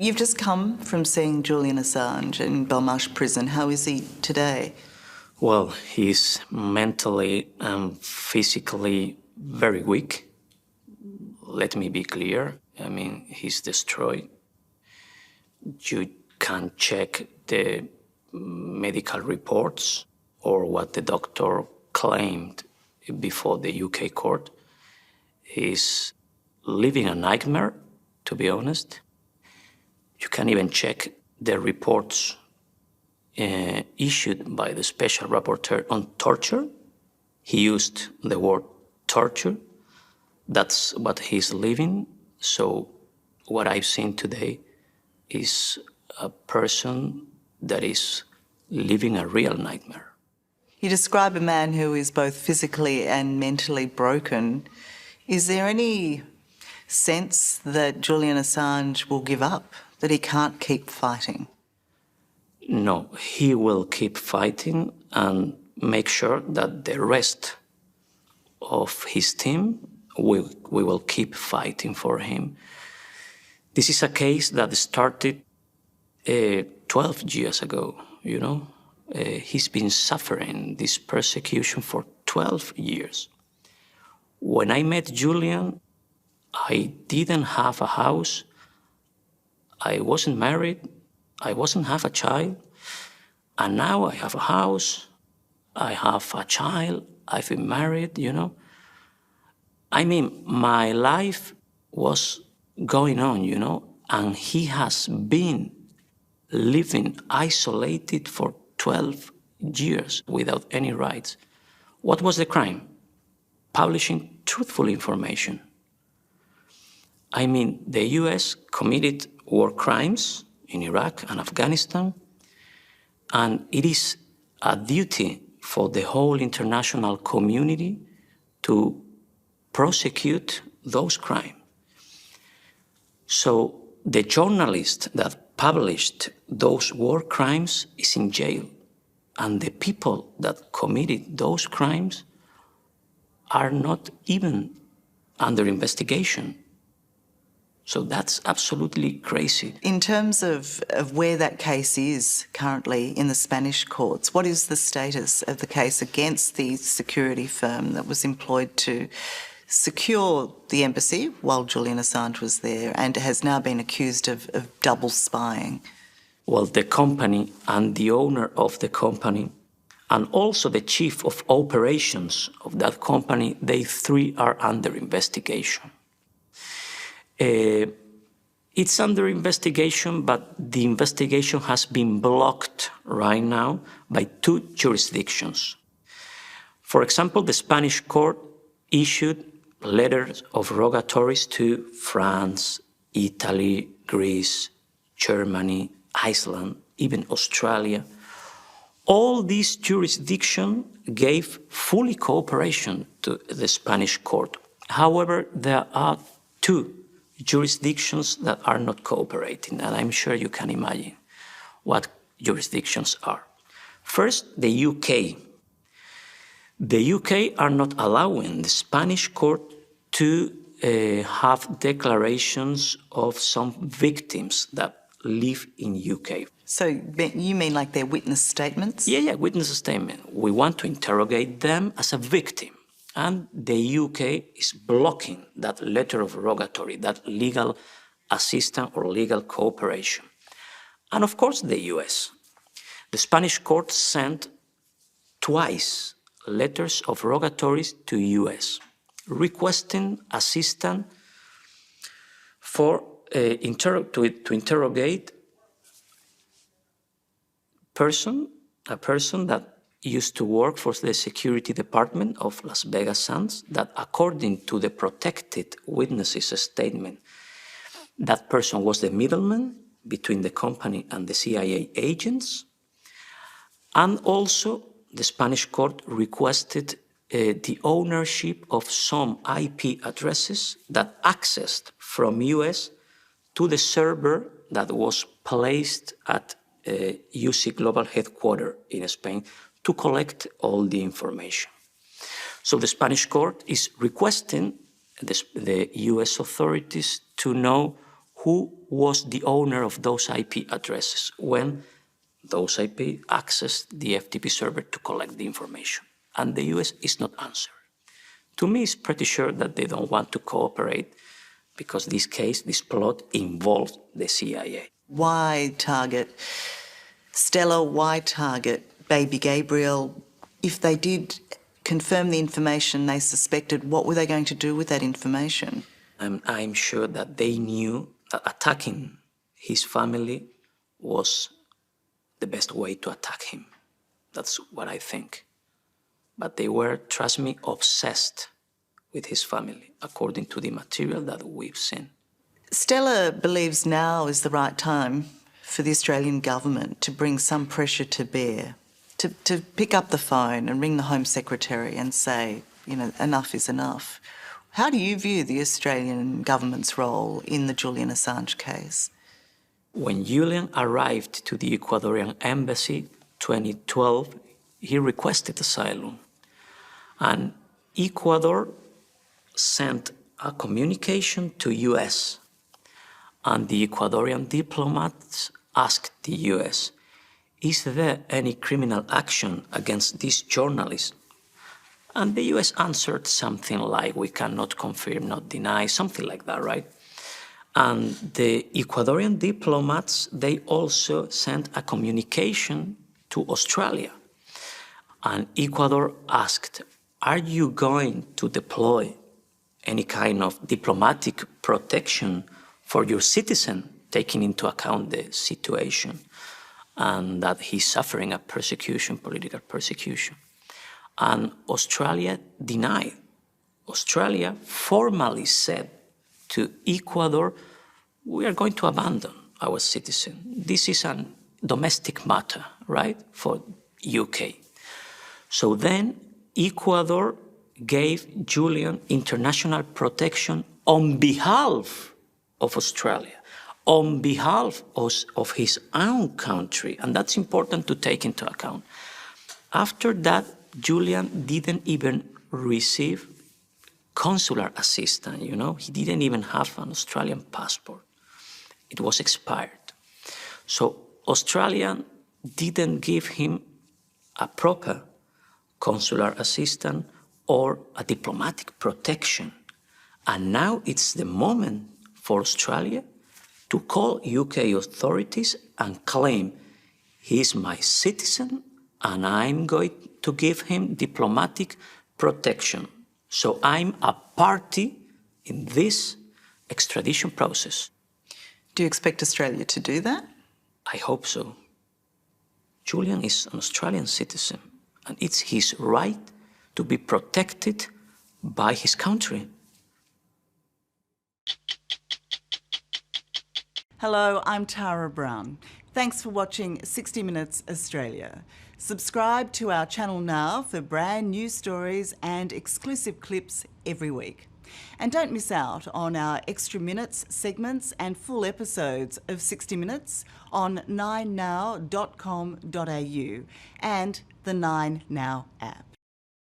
You've just come from seeing Julian Assange in Belmarsh prison. How is he today? Well, he's mentally and physically very weak. Let me be clear. I mean, he's destroyed. You can check the medical reports or what the doctor claimed before the UK court. He's living a nightmare, to be honest. You can even check the reports issued by the Special Rapporteur on Torture. He used the word torture. That's what he's living. So what I've seen today is a person that is living a real nightmare. You describe a man who is both physically and mentally broken. Is there any sense that Julian Assange will give up, that he can't keep fighting? No, he will keep fighting and make sure that the rest of his team, we will keep fighting for him. This is a case that started 12 years ago, you know. He's been suffering this persecution for 12 years. When I met Julian, I didn't have a house. I wasn't married. I wasn't have a child. And now I have a house. I have a child. I've been married, you know. I mean, my life was going on, you know, and he has been living isolated for 12 years without any rights. What was the crime? Publishing truthful information. I mean, the US committed war crimes in Iraq and Afghanistan, and it is a duty for the whole international community to prosecute those crimes. So the journalist that published those war crimes is in jail, and the people that committed those crimes are not even under investigation. So that's absolutely crazy. In terms of where that case is currently in the Spanish courts, what is the status of the case against the security firm that was employed to secure the embassy while Julian Assange was there and has now been accused of double spying? Well, the company and the owner of the company and also the chief of operations of that company, they three are under investigation. It's under investigation, but the investigation has been blocked right now by two jurisdictions. For example, the Spanish court issued letters of rogatories to France, Italy, Greece, Germany, Iceland, even Australia. All these jurisdictions gave fully cooperation to the Spanish court. However, there are two jurisdictions that are not cooperating, and I'm sure you can imagine what jurisdictions are. First, the UK. The UK are not allowing the Spanish court to have declarations of some victims that live in UK. So you mean like their witness statements? Yeah, witness statement. We want to interrogate them as a victim. And the UK is blocking that letter of rogatory, that legal assistance or legal cooperation. And of course, the US. The Spanish court sent twice letters of rogatories to US, requesting assistance for to interrogate a person that used to work for the security department of Las Vegas Sands, that according to the protected witnesses statement, that person was the middleman between the company and the CIA agents. And also the Spanish court requested the ownership of some IP addresses that accessed from US to the server that was placed at UC Global headquarters in Spain to collect all the information. So the Spanish court is requesting the US authorities to know who was the owner of those IP addresses when those IP accessed the FTP server to collect the information. And the US is not answering. To me, it's pretty sure that they don't want to cooperate because this case, this plot, involved the CIA. Why target Stella? Why target baby Gabriel? If they did confirm the information they suspected, what were they going to do with that information? I'm sure that they knew that attacking his family was the best way to attack him. That's what I think. But they were, trust me, obsessed with his family, according to the material that we've seen. Stella believes now is the right time for the Australian government to bring some pressure to bear, to pick up the phone and ring the Home Secretary and say, you know, enough is enough. How do you view the Australian government's role in the Julian Assange case? When Julian arrived to the Ecuadorian embassy 2012, he requested asylum. And Ecuador sent a communication to US. And the Ecuadorian diplomats asked the US, is there any criminal action against this journalist? And the US answered something like, we cannot confirm, not deny, something like that, right? And the Ecuadorian diplomats, they also sent a communication to Australia. And Ecuador asked, are you going to deploy any kind of diplomatic protection for your citizen, taking into account the situation and that he's suffering a persecution, political persecution? And Australia denied. Australia formally said to Ecuador, we are going to abandon our citizen. This is a domestic matter, right, for UK. So then Ecuador gave Julian international protection on behalf of Australia, on behalf of his own country, and that's important to take into account. After that, Julian didn't even receive consular assistance, you know. He didn't even have an Australian passport. It was expired. So Australia didn't give him a proper consular assistance or a diplomatic protection. And now it's the moment for Australia to call UK authorities and claim he's my citizen and I'm going to give him diplomatic protection. So I'm a party in this extradition process. Do you expect Australia to do that? I hope so. Julian is an Australian citizen, and it's his right to be protected by his country. Hello, I'm Tara Brown. Thanks for watching 60 Minutes Australia. Subscribe to our channel now for brand new stories and exclusive clips every week. And don't miss out on our extra minutes, segments and full episodes of 60 Minutes on 9now.com.au and the 9Now app.